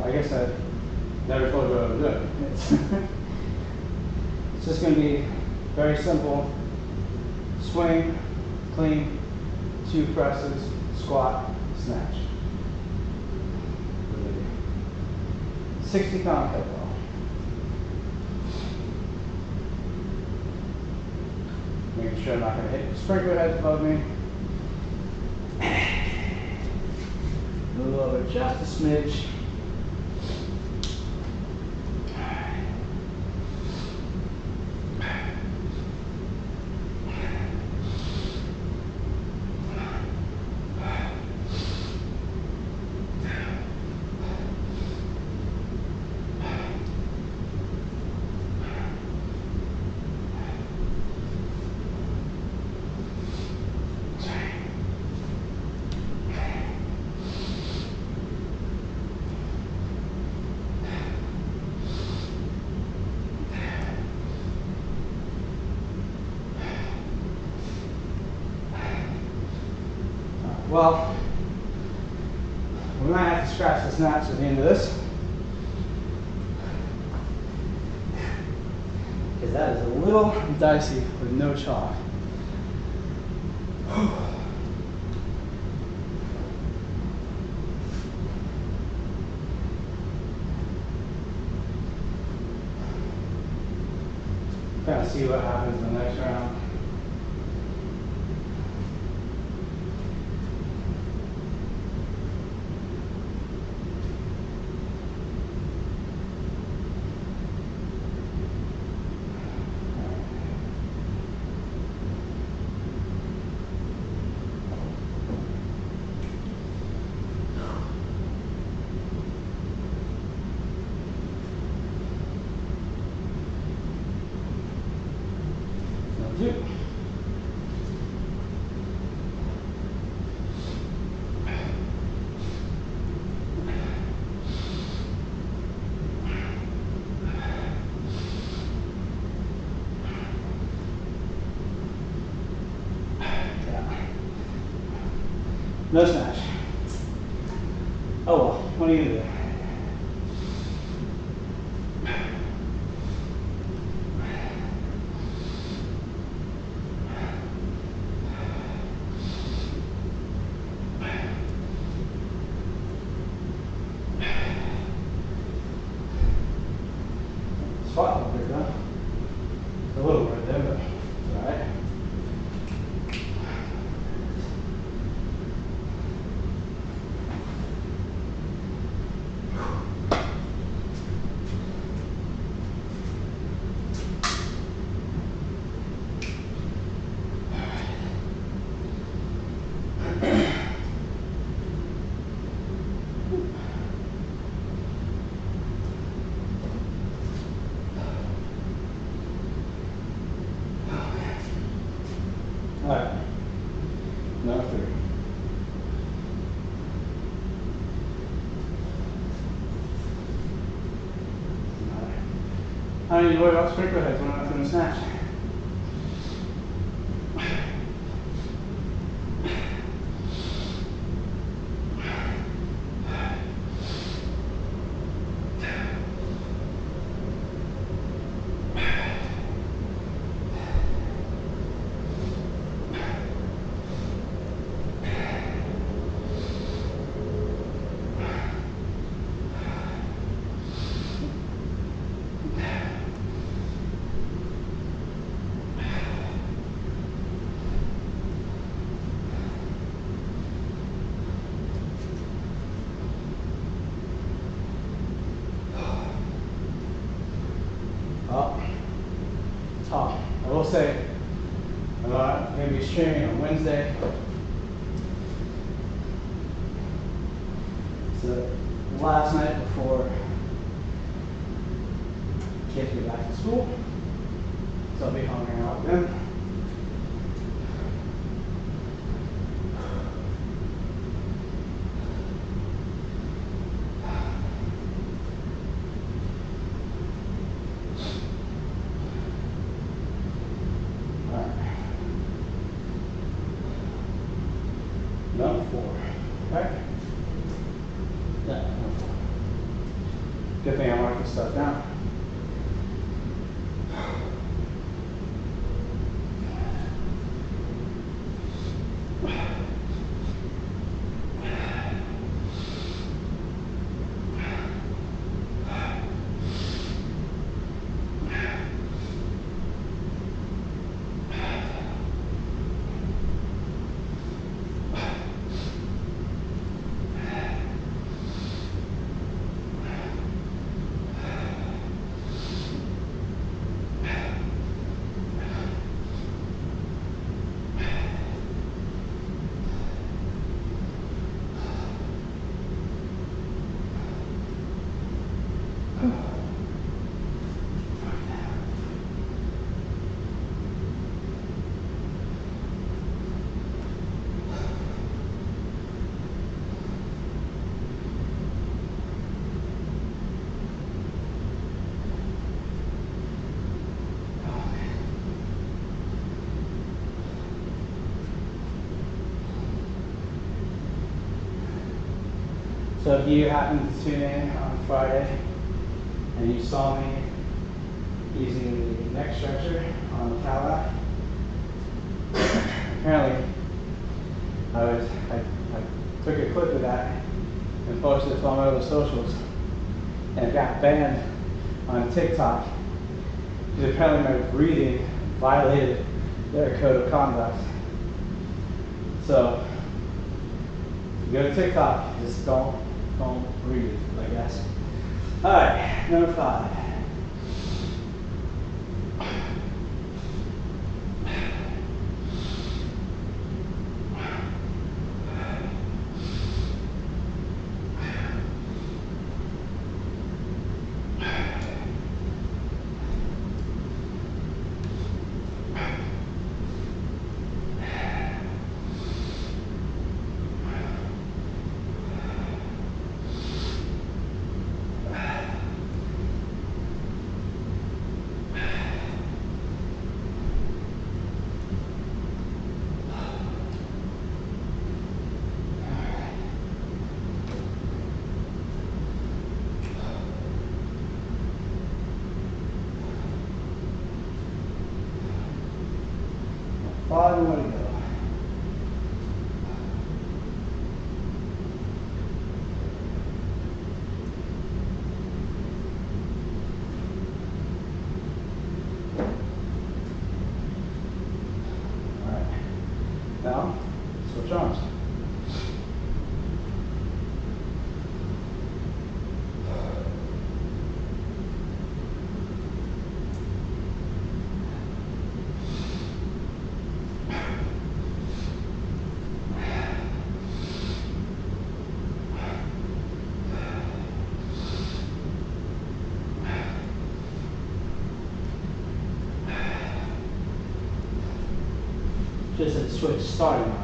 I guess I never told you what I was doing. It's just going to be very simple. Swing, clean, 2 presses, squat, snatch. 60-pound kettlebell. Making sure I'm not going to hit the sprinkler heads above me. Move over just a smidge. Well, we might have to scratch the snaps at the end of this, because that is a little dicey with no chalk. Kind of see what happens in the next round. Two. No snatch. Oh well, what are you gonna do? Spot up there, though. A little right there, but it's alright. Alright, now 3. I don't need to worry about sprinkler heads when I'm not doing a snatch. Well, tough. I will say, I'm going to be streaming on Wednesday. So last night before kids get back to school, so I'll be hanging out with them. No 4. Okay? Yeah, no 4. Good thing I marked this stuff down. So if you happen to tune in on Friday and you saw me using the neck stretcher on the Cadillac, apparently I took a clip of that and posted it on my other socials, and it got banned on TikTok because apparently my breathing violated their code of conduct. So you go to TikTok, just don't breathe, I guess. All right, number 5. Five more to go. All right. Now, switch arms. Just a switch starting arms.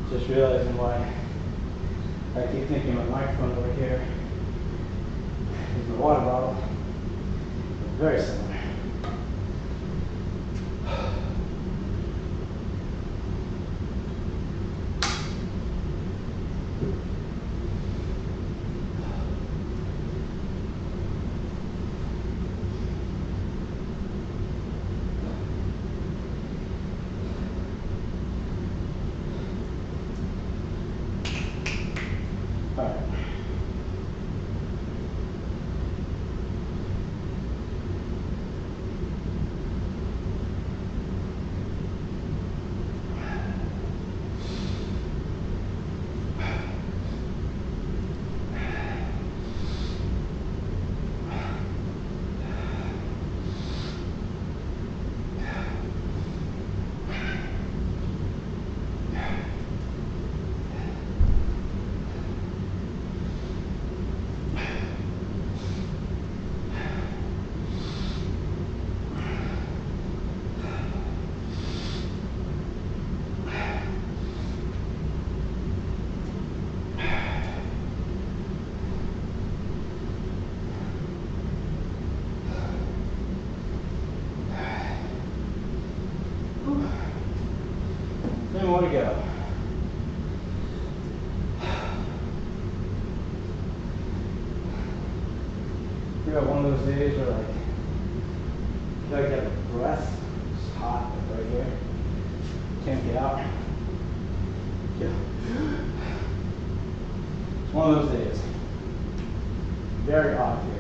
Just realizing why I keep thinking my microphone over here is my water bottle. Very similar. All right. more to go. You got one of those days where like, you feel like you have a breath, it's hot like right here, can't get out. Yeah. It's one of those days. Very hot here.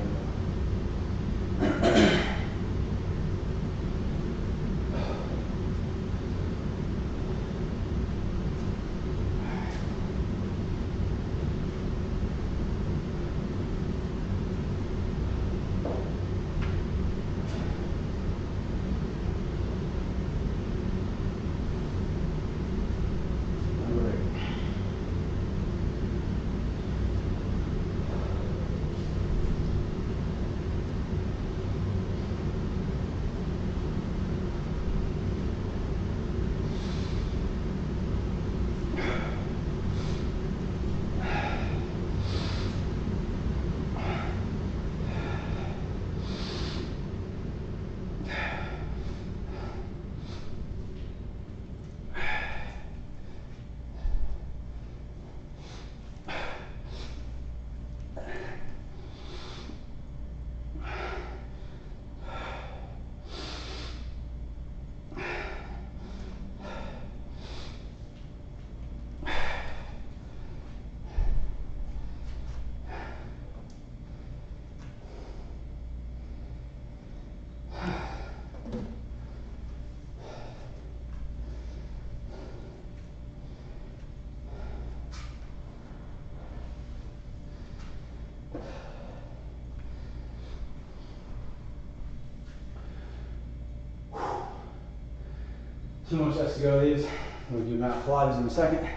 Two more sets to go of these. We'll do Mat Pilates in a second.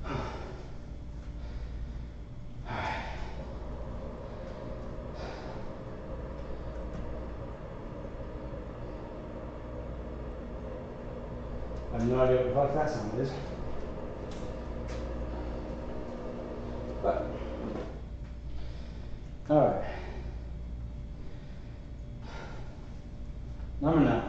I have no idea what the fuck that sound is. But, alright. Number 9.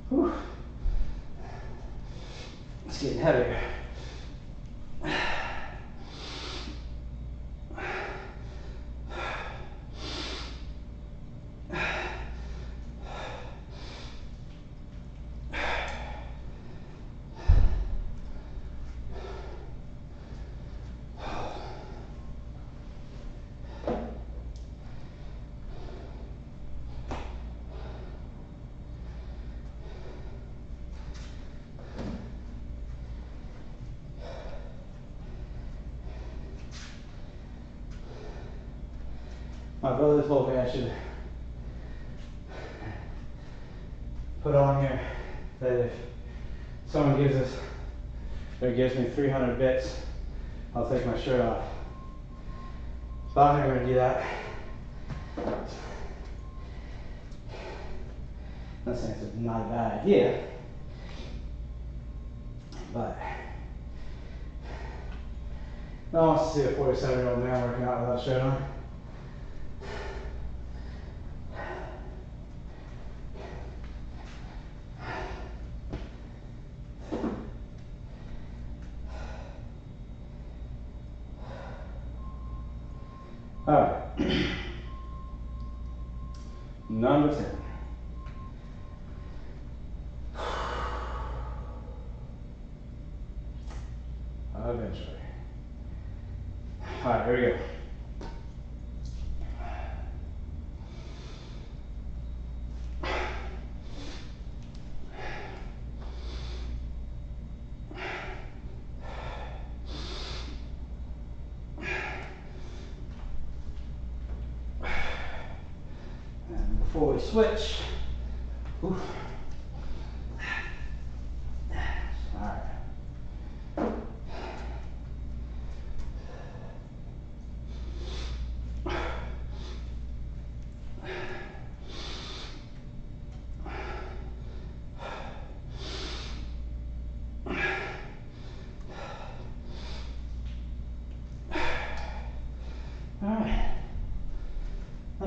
Whew. It's getting heavier. My brother told me I should put on here that if someone gives me 300 bits, I'll take my shirt off. So I'm not going to do that. Not saying it's not a bad idea, but no one wants to see a 47-year-old man working out without a shirt on. Alright. Number 10. Eventually. Alright, here we go. And before we switch, oof. Alright.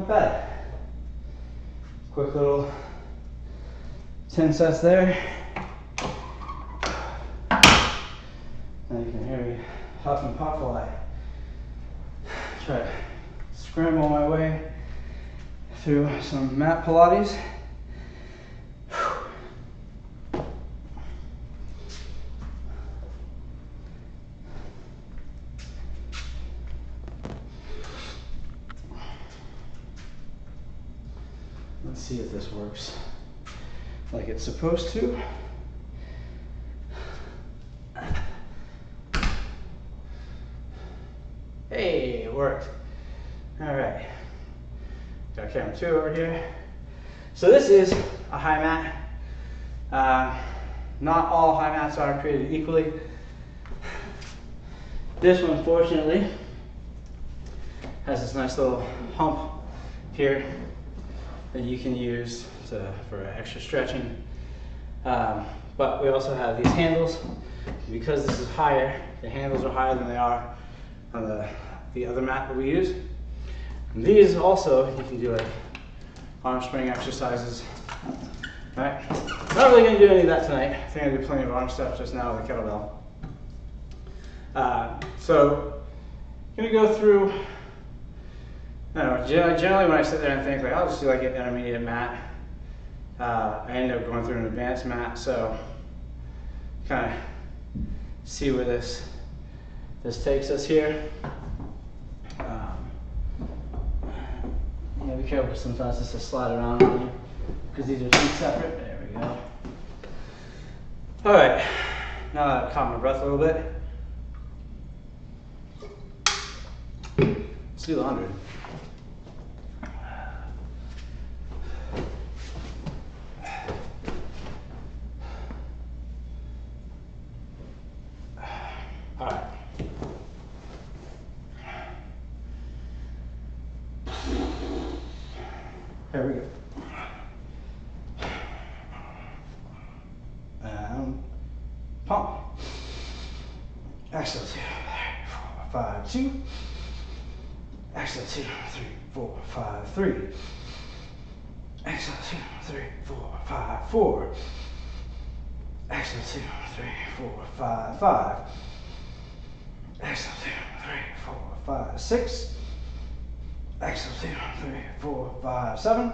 Not bad. Quick little 10 sets there. Now you can hear me huff and puff while I try to scramble my way through some Mat Pilates. Let's see if this works like it's supposed to. Hey, it worked. All right. Got camera 2 over here. So this is a high mat. Not all high mats are created equally. This one, fortunately, has this nice little hump here that you can use for extra stretching. But we also have these handles. Because this is higher, the handles are higher than they are on the other mat that we use. And these also, you can do like arm spring exercises. Right? Not really going to do any of that tonight. I think I did plenty of arm stuff just now with the kettlebell. So, I'm going to go through, I don't know, generally when I sit there and think, like, I'll just do like an intermediate mat. I end up going through an advanced mat, so kind of see where this takes us here. Yeah, be careful sometimes just to slide around on you, because these are two separate. There we go. All right, now that I've caught my breath a little bit, let's do the 100. All right. There we go. Pump. Exhale, 2, 3, 4, 5, 2. Exhale, 2, 3, 4, 5, 3. Exhale, 2, 3, 4, 5, 4. Exhale, 2, 3, 4, 5, 5. Exhale, 2, 3, 4, 5, 6. Exhale, 2, 3, 4, 5, 7.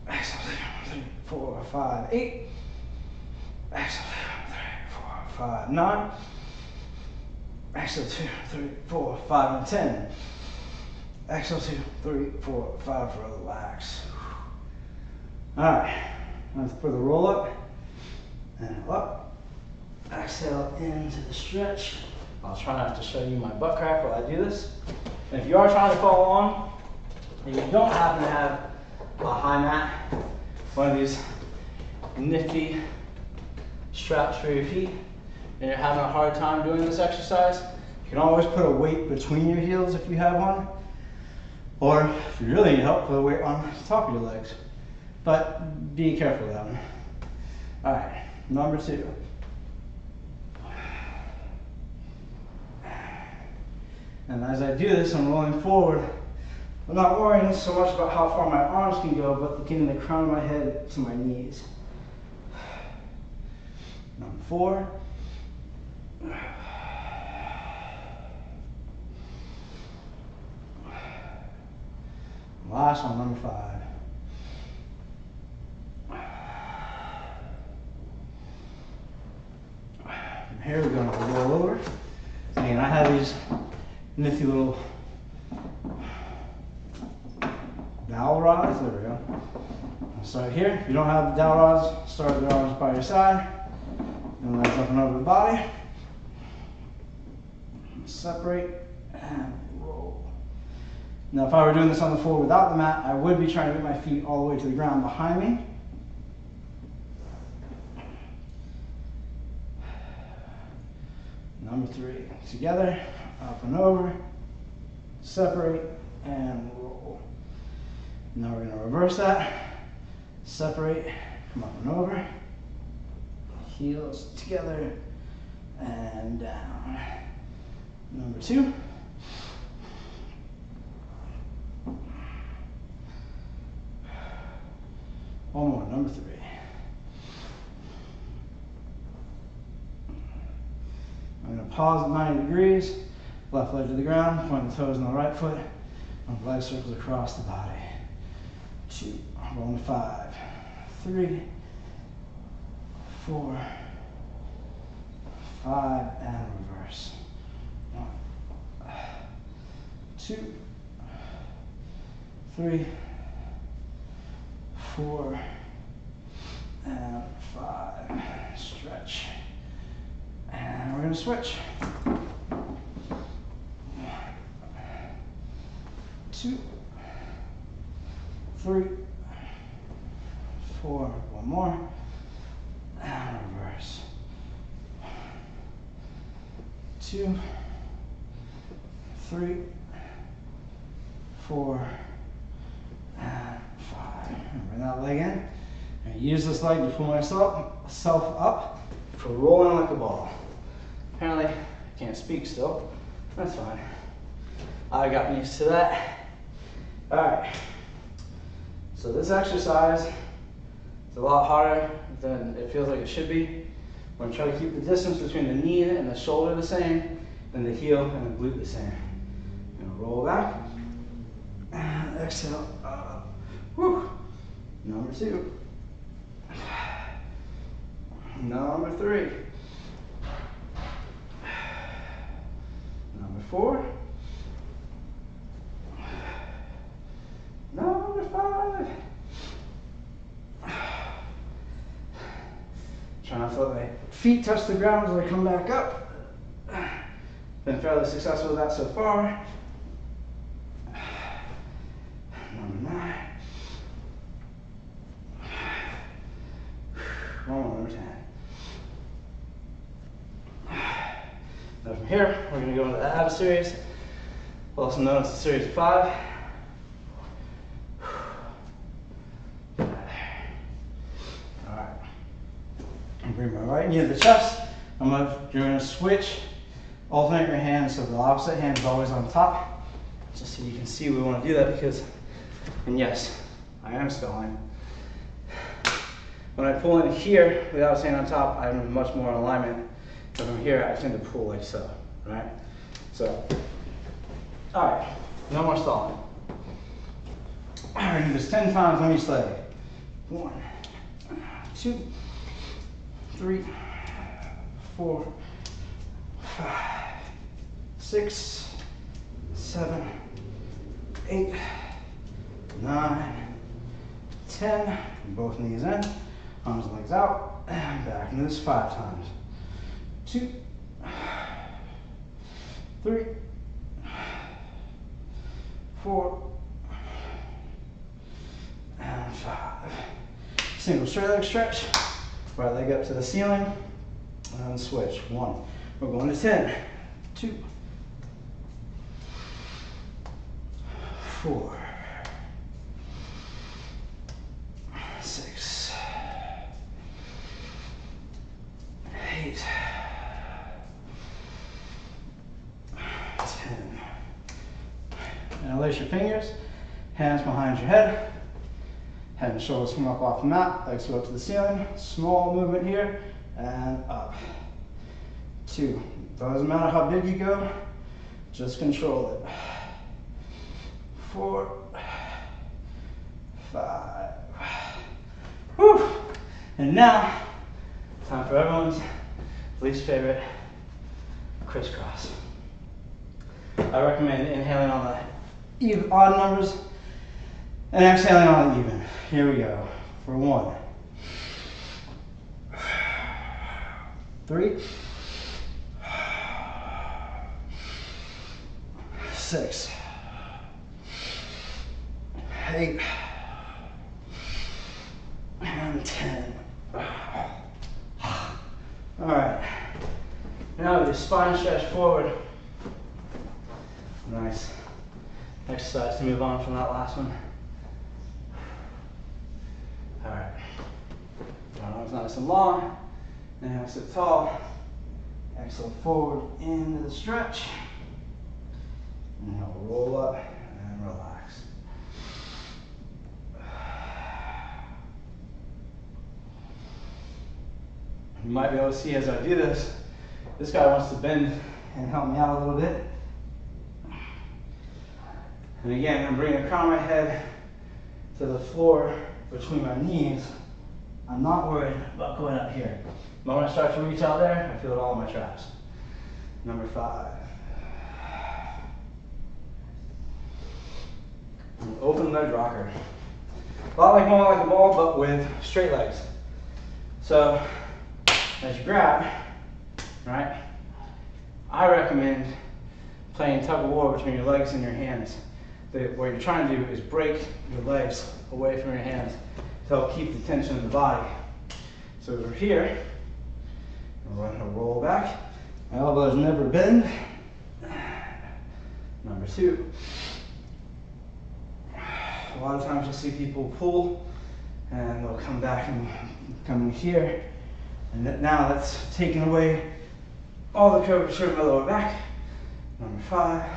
Exhale, 2, 3, 4, 5, 8. Exhale, 2, 3, 4, 5, 9. Exhale, 2, 3, 4, 5, and 10. Exhale, 2, 3, 4, 5, relax. All right, let's put the roll up and up. Exhale into the stretch. I'll try not to show you my butt crack while I do this. And if you are trying to follow along and you don't happen to have a high mat, one of these nifty straps for your feet, and you're having a hard time doing this exercise, you can always put a weight between your heels if you have one. Or if you really need help, put a weight on the top of your legs. But be careful with that one. All right, number 2. And as I do this, I'm rolling forward. I'm not worrying so much about how far my arms can go, but getting the crown of my head to my knees. Number 4. Last one, number 5. From here we're going to roll over. Again, I have these nifty little dowel rods. There we go. I'll start here. If you don't have the dowel rods, start with the arms by your side. And legs up and over the body. Separate and roll. Now, if I were doing this on the floor without the mat, I would be trying to get my feet all the way to the ground behind me. Number 3, together, up and over, separate, and roll. Now we're going to reverse that. Separate, come up and over, heels together, and down. Number 2. number 3. I'm going to pause at 90 degrees, left leg to the ground, point the toes on the right foot, and leg circles across the body. 2, rolling to 5, 3, 4, 5, and reverse. 1, 2, 3, 4, and 5. Stretch. And we're going to switch. 1, 2, 3, 4. One more. And reverse. 2, 3, 4, and 5. And bring that leg in. And use this leg to pull myself up for rolling like a ball. Apparently, I can't speak still. That's fine. I got used to that. All right. So this exercise is a lot harder than it feels like it should be. We're gonna try to keep the distance between the knee and the shoulder the same, and the heel and the glute the same. And roll back. And exhale. Whew. Number 2. Number 3. Number 4. Number 5. Try not to let my feet touch the ground as I come back up. Been fairly successful with that so far. Number 9. Number 10. Now from here, we're going to go into the ab series, also known as the series of 5. Alright. Bring my right knee to the chest. You're going to switch, alternate your hands so the opposite hand is always on top. Just so you can see we want to do that because, and yes, I am stalling. When I pull in here without staying on top, I'm much more in alignment. But from here, I tend to pull like so, right? So, all right, no more stalling. All right, do this 10 times on each leg. 1, 2, 3, 4, 5, 6, 7, 8, 9, 10. Both knees in, arms and legs out, and back. And this 5 times. 2, 3, 4, and 5. Single straight leg stretch. Right leg up to the ceiling, and switch. 1. We're going to 10. 2, 4, 6, 8, 10. Now lace your fingers, hands behind your head. Head and shoulders come up off the mat, legs go up to the ceiling. Small movement here, and up. 2. Doesn't matter how big you go, just control it. 4, 5. Whew. And now, time for everyone's least favorite, crisscross. I recommend inhaling on the odd numbers and exhaling on the even. Here we go. For 1, 3, 6, 8, and 10. All right. Now with your spine stretch forward. Nice exercise to move on from that last one. All right. Arms nice and long. Inhale, sit tall. Exhale forward into the stretch. Inhale, roll up and relax. You might be able to see as I do this, this guy wants to bend and help me out a little bit. And again, I'm bringing the crown of my head to the floor between my knees. I'm not worried about going up here. But when I start to reach out there, I feel it all in my traps. Number 5. An open leg rocker. A lot like going like a ball, but with straight legs. So, as you grab, right, I recommend playing tug of war between your legs and your hands. What you're trying to do is break your legs away from your hands to help keep the tension in the body. So over here, I'm going to roll back. My elbows never bend. Number 2. A lot of times you'll see people pull and they'll come back and come in here. And now that's taking away all the curvature of my lower back. Number 5.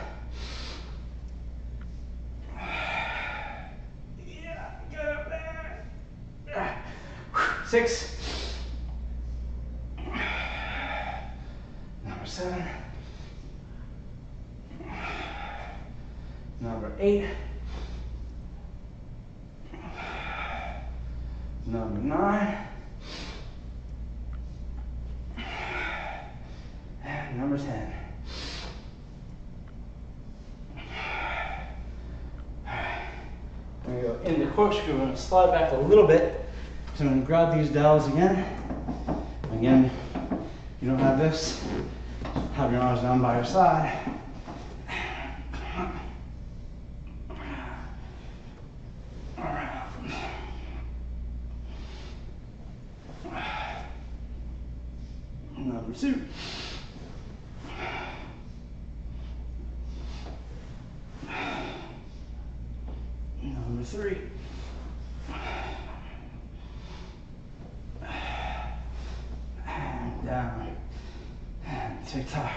Yeah, get up there. 6. Number 7. Number 8. Number 9. And number 10. I'm going to go in the corkscrew. I'm going to slide back a little bit. So I'm going to grab these dowels again. Again, you don't have this. Have your arms down by your side. Number 2. Number 3. And down. And tick tock.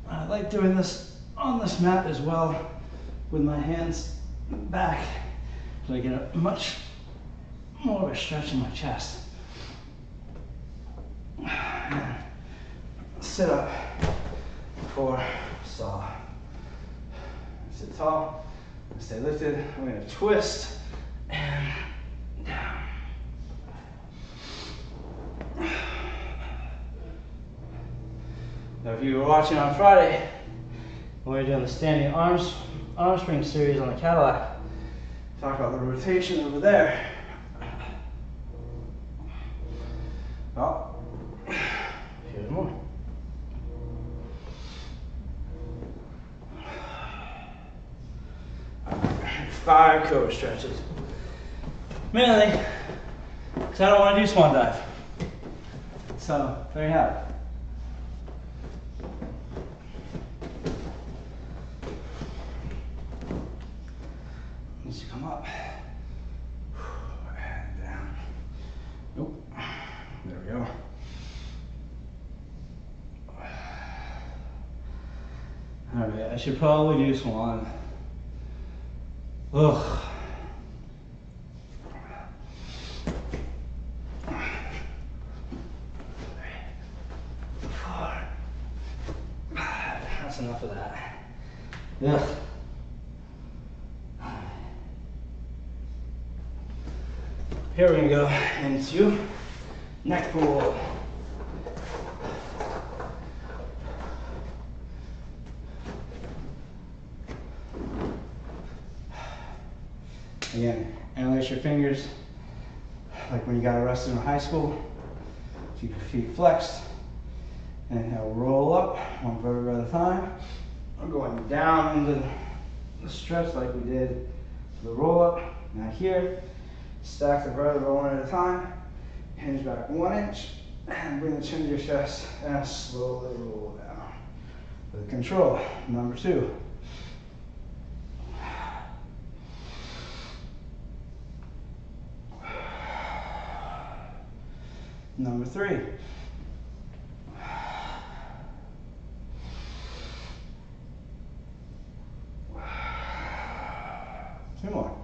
I like doing this on this mat as well with my hands back so I get a much more of a stretch in my chest. Sit up for saw. Sit tall, stay lifted. I'm going to twist and down. Now, if you were watching on Friday, when we were doing the standing arm swing series on the Cadillac, talk about the rotation over there. Well, here's more. Right, 5 cobra stretches. Mainly because I don't want to do swan dive. So, there you have it. Once you come up, and down. Nope. There we go. Alright, I should probably do swan. Ugh. That's enough of that. Ugh. Here we're going to go into neck pull. Again, interlace your fingers like when you got arrested in high school. Keep your feet flexed. Inhale, roll up, one vertebra at a time. We're going down into the stretch like we did the roll up. Now here, stack the vertebra one at a time. Hinge back 1 inch and bring the chin to your chest and slowly roll down. With control, number 2. Number 3. 2 more.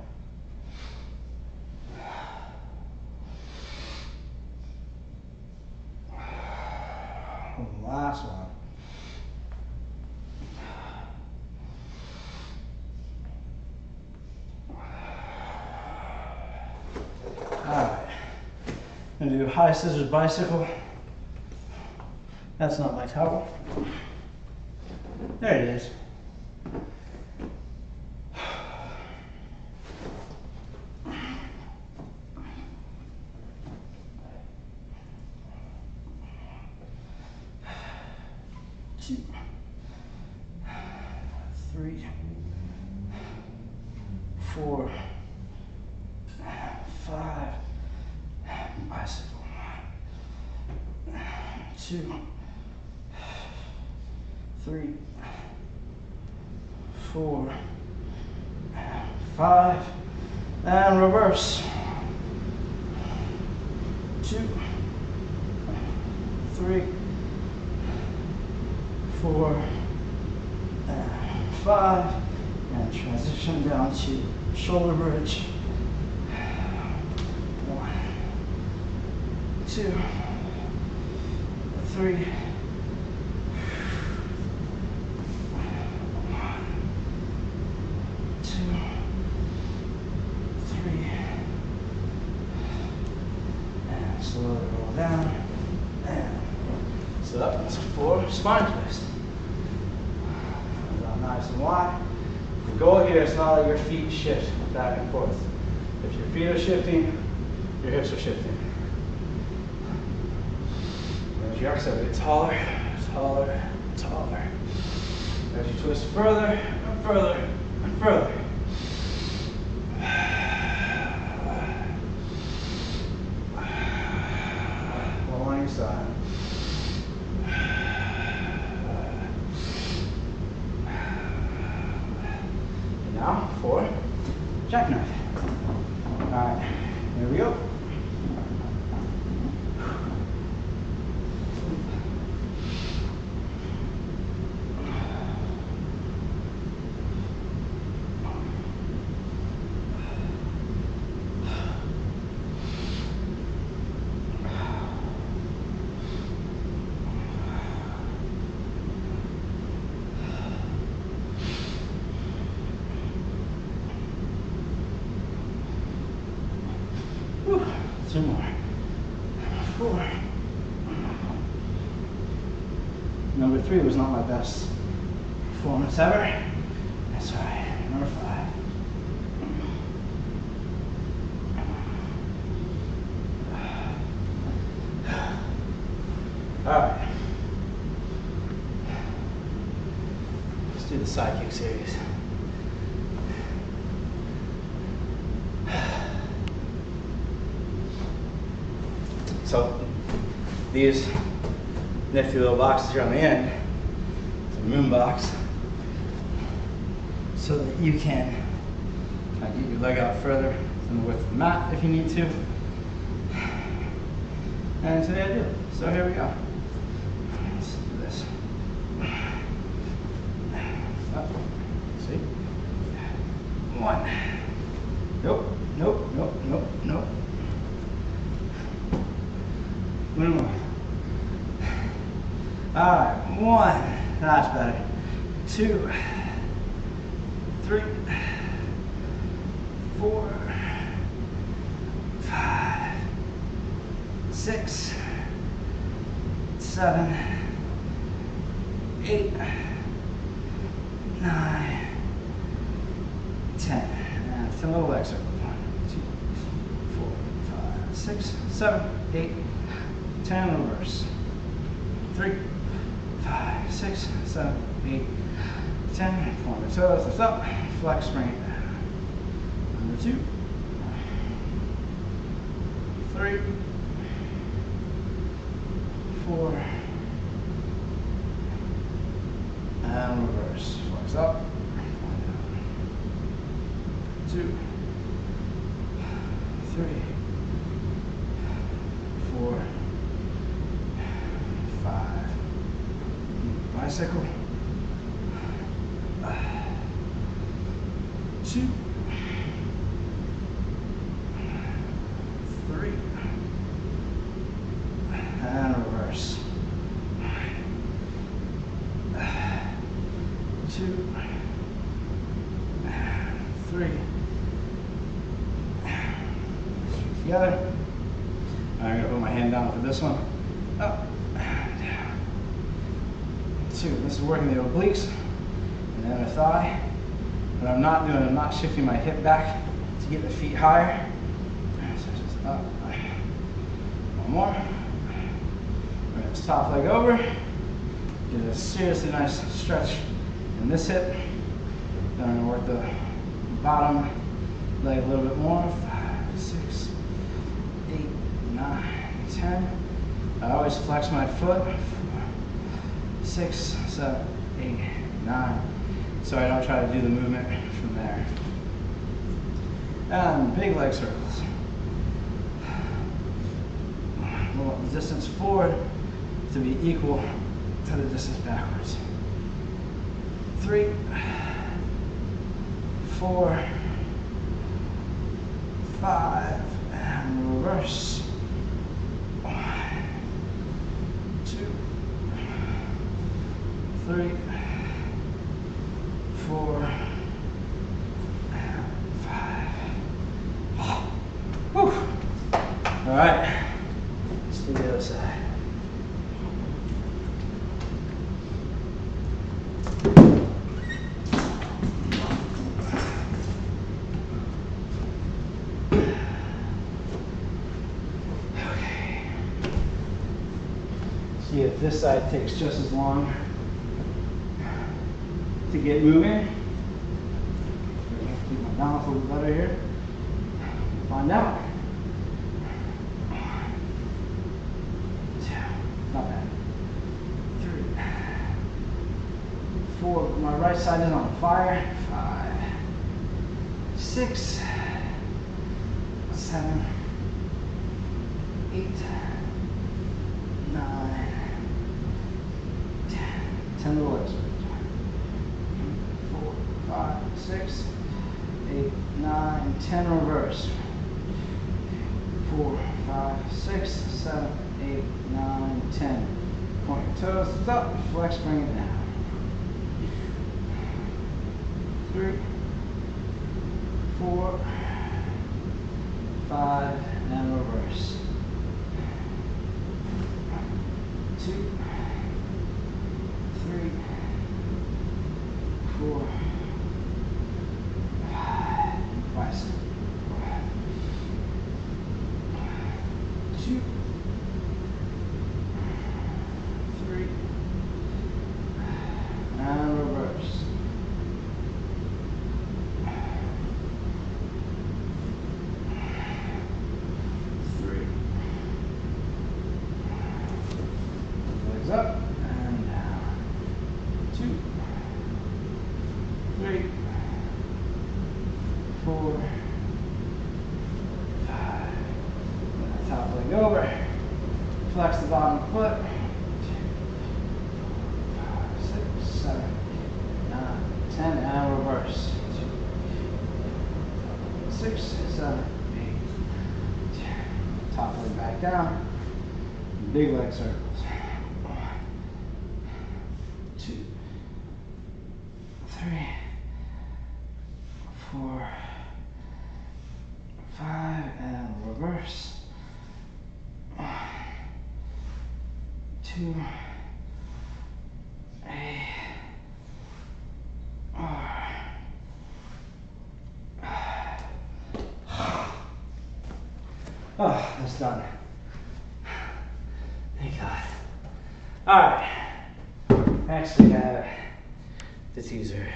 Last one. Alright. I'm gonna do high scissors bicycle. That's not my towel. There it is. Two, 3, 4, 5, bicycle. 2, 3, 4, 5, and reverse. 2, 3, 4, 5, and transition down to shoulder bridge. 1, 2, 3, 1, 2, 3, and slowly roll down, and so that's 4 spine twist. Nice and wide. The goal here is not let your feet shift back and forth. If your feet are shifting, your hips are shifting. As your exhale, get taller, taller, taller. As you twist further and further and further. One on your side. Now for jackknife. All right, here we go. Whew. 2 more. 4. Number 3 was not my best performance ever. That's all right. Number 5. All right. Let's do the side kick series. So these nifty little boxes here on the end, it's a moon box, so that you can get your leg out further than the width of the mat if you need to. And today I do. So here we go. Let's do this. Up. See? 1. Nope, nope, nope, nope, nope. 1 more. All right, 1. That's better. 2, 3, 4, 5, 6, 7, 8, 9, 10. And fill the leg circle. 1, 2, 4, 5, 6, 7, 8, 10, reverse. 3, 5, 6, 7, 8, 10. Point the toes, lift up, flex, bring it down. Number 2, 3, 4, and reverse. Flex up, point down. 2, 3, 4, 5. Bicycle. 2, 3, and reverse. together. I'm gonna put my hand down for this one. Up, down. 2. This is working the obliques and the other thigh. What I'm not doing, I'm not shifting my hip back to get the feet higher. So just up. One more. Bring this top leg over. Get a seriously nice stretch in this hip. Then I'm going to work the bottom leg a little bit more. 5, 6, 8, 9, 10. I always flex my foot. 4, 6, 7, 8, 9. So I don't try to do the movement from there. And big leg circles. We want the distance forward to be equal to the distance backwards. 3, 4, 5, and reverse. 1, 2, 3, 4, and 5. Whew. All right, let's do the other side. See if this side takes just as long to get moving. Keep my balance a little better here. Find out. 1, 2, not bad. 3, 4. My right side is on fire. 5, 6, 7, 8, 9, 10. 10 little legs. 4, 5, 6, 8, 9, 10. Reverse. 4, 5, 6, 7, 8, 9, 10. Point your toes up, flex, bring it down. 3, 4, 5, and reverse. 2, 3, 4, 5, bicep. 2, 3, and reverse. 3. Legs up and down. 2, 3, 4, 5. Top leg over. Flex the bottom foot. 6, 7, 9, 10, and reverse. 6, 7, 8, 10. Top leg back down. Big leg circles. 1, 2, 3, 4, 5, and reverse. 1, 2, 8, oh, that's done. Thank God. All right. Actually have the teaser.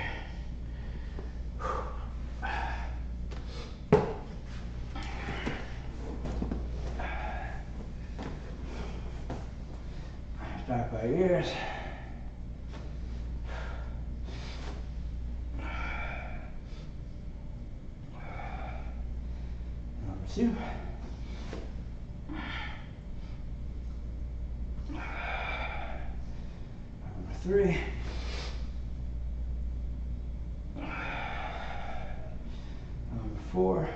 Back by ears. Number 2. Number 3. Number 4.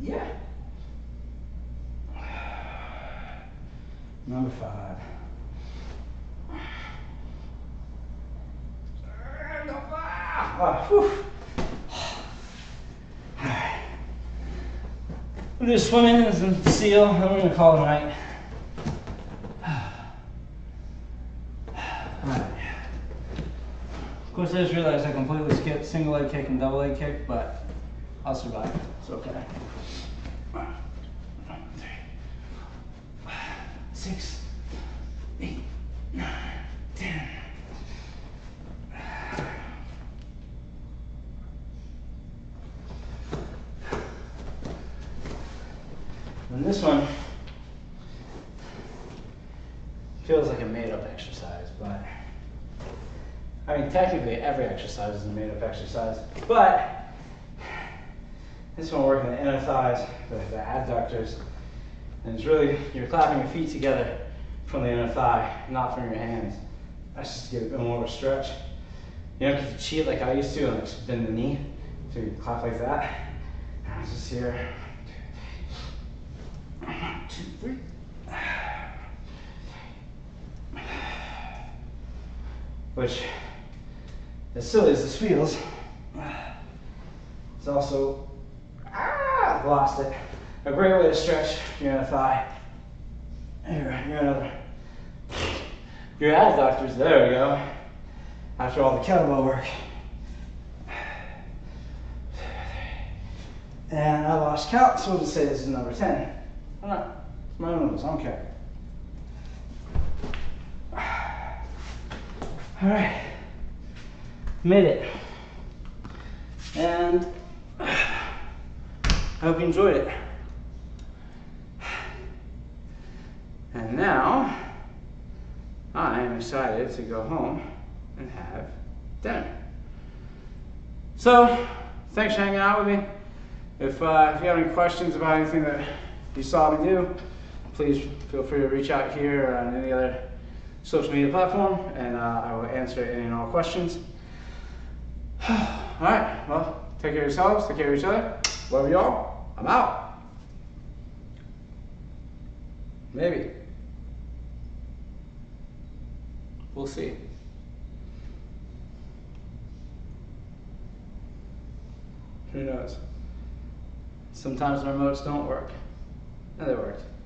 Yeah. Number 5. Oh, whew. All right. We'll do swimming and some seal, and we're gonna call it a night. Alright. Of course, I just realized I completely skipped single leg kick and double leg kick, but I'll survive. It's okay. 1, 2, 3, 4, 5, 6, 8, 9, 10. And this one feels like a made-up exercise, but I mean, technically every exercise is a made-up exercise, but this one working the inner thighs, the adductors, and it's really, you're clapping your feet together from the inner thigh, not from your hands. That's just to give it a bit more of a stretch. You don't get to cheat like I used to and like bend the knee, so you clap like that. And it's just here. 1, 2, 3. Which, as silly as this feels, it's also, lost it, a great way to stretch your inner thigh. Here, your adductors, there we go. After all the kettlebell work. And I lost count, so we'll just say this is number 10. Why not? It's my own rules, I don't care. All right, made it. And I hope you enjoyed it. And now, I am excited to go home and have dinner. So, thanks for hanging out with me. If you have any questions about anything that you saw me do, please feel free to reach out here or on any other social media platform, and I will answer any and all questions. All right, well, take care of yourselves, take care of each other. Love y'all. I'm out. Maybe. We'll see. Who knows? Sometimes the remotes don't work. And they worked.